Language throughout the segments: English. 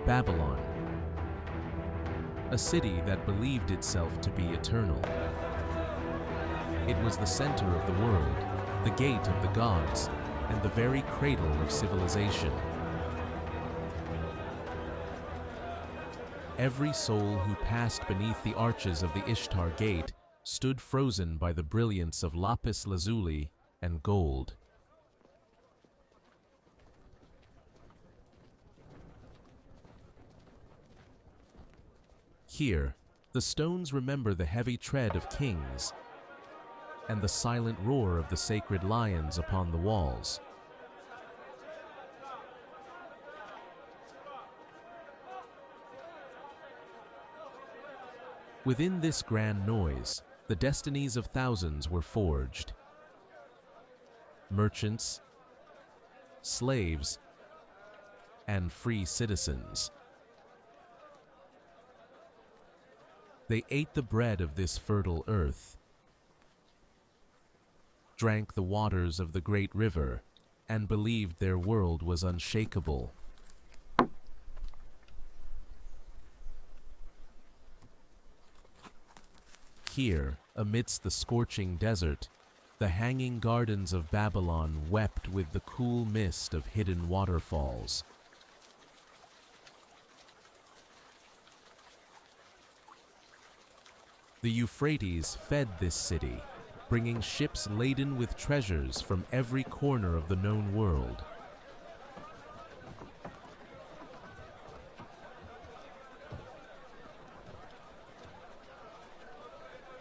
Babylon, a city that believed itself to be eternal. It was the center of the world, the gate of the gods, and the very cradle of civilization. Every soul who passed beneath the arches of the Ishtar Gate stood frozen by the brilliance of lapis lazuli and gold. Here, the stones remember the heavy tread of kings and the silent roar of the sacred lions upon the walls. Within this grand noise, the destinies of thousands were forged. Merchants, slaves, and free citizens. They ate the bread of this fertile earth, drank the waters of the great river, and believed their world was unshakable. Here, amidst the scorching desert, the hanging gardens of Babylon wept with the cool mist of hidden waterfalls. The Euphrates fed this city, bringing ships laden with treasures from every corner of the known world.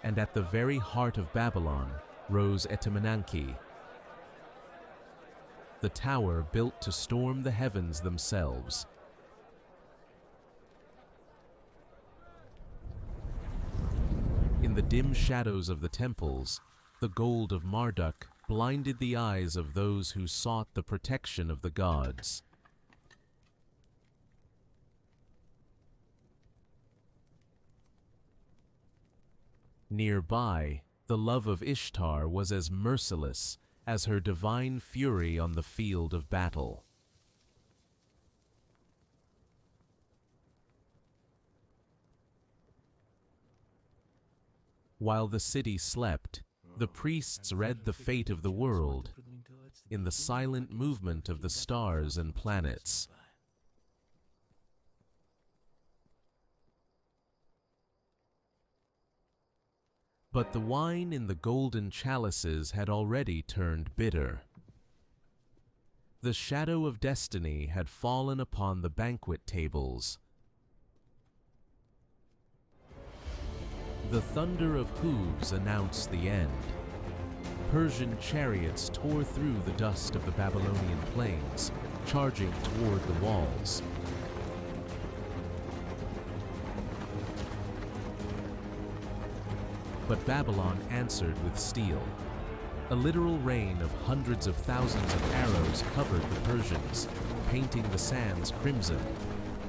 And at the very heart of Babylon rose Etemenanki, the tower built to storm the heavens themselves. In the dim shadows of the temples, the gold of Marduk blinded the eyes of those who sought the protection of the gods. Nearby, the love of Ishtar was as merciless as her divine fury on the field of battle. While the city slept, the priests read the fate of the world in the silent movement of the stars and planets. But the wine in the golden chalices had already turned bitter. The shadow of destiny had fallen upon the banquet tables. The thunder of hooves announced the end. Persian chariots tore through the dust of the Babylonian plains, charging toward the walls. But Babylon answered with steel. A literal rain of hundreds of thousands of arrows covered the Persians, painting the sands crimson.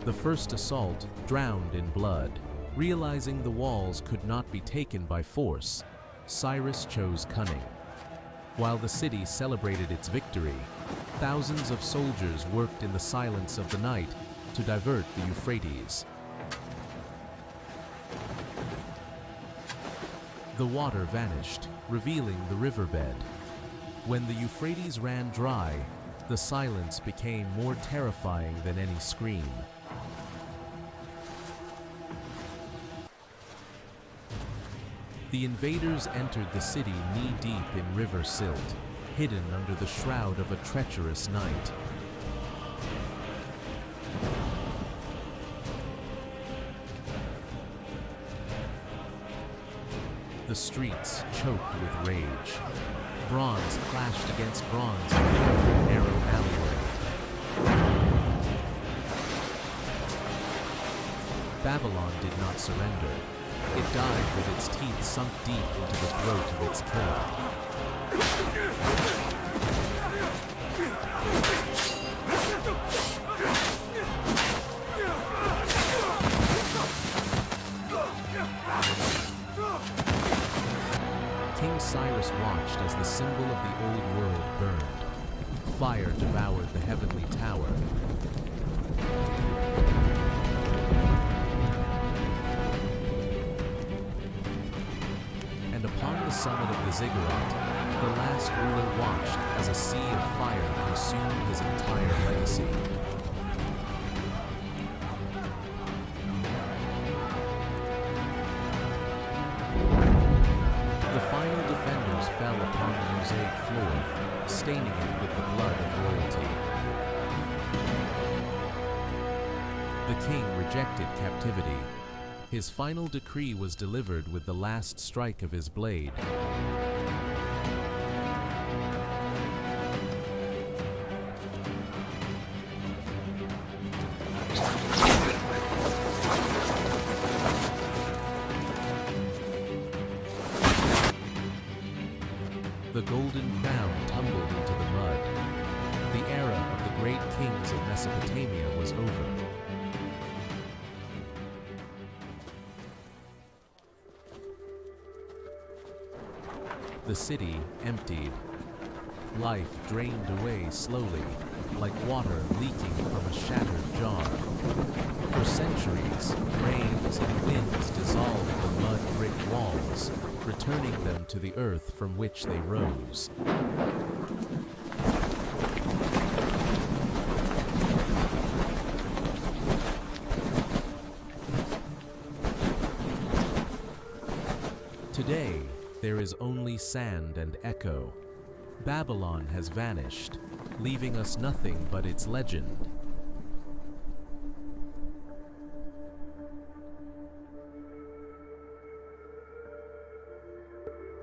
The first assault drowned in blood. Realizing the walls could not be taken by force, Cyrus chose cunning. While the city celebrated its victory, thousands of soldiers worked in the silence of the night to divert the Euphrates. The water vanished, revealing the riverbed. When the Euphrates ran dry, the silence became more terrifying than any scream. The invaders entered the city knee-deep in river silt, hidden under the shroud of a treacherous night. The streets choked with rage. Bronze clashed against bronze in every narrow alleyway. Babylon did not surrender. It died with its teeth sunk deep into the throat of its killer. King Cyrus watched as the symbol of the old world burned. Fire devoured the heavenly tower. the summit of the ziggurat, the last ruler watched as a sea of fire consumed his entire legacy. The final defenders fell upon the mosaic floor, staining it with the blood of royalty. The king rejected captivity. His final decree was delivered with the last strike of his blade. The golden crown tumbled into the mud. The era of the great kings of Mesopotamia was over. The city emptied. Life drained away slowly, like water leaking from a shattered jar. For centuries, rains and winds dissolved the mud brick walls, returning them to the earth from which they rose. Today, there is only sand and echo. Babylon has vanished, leaving us nothing but its legend.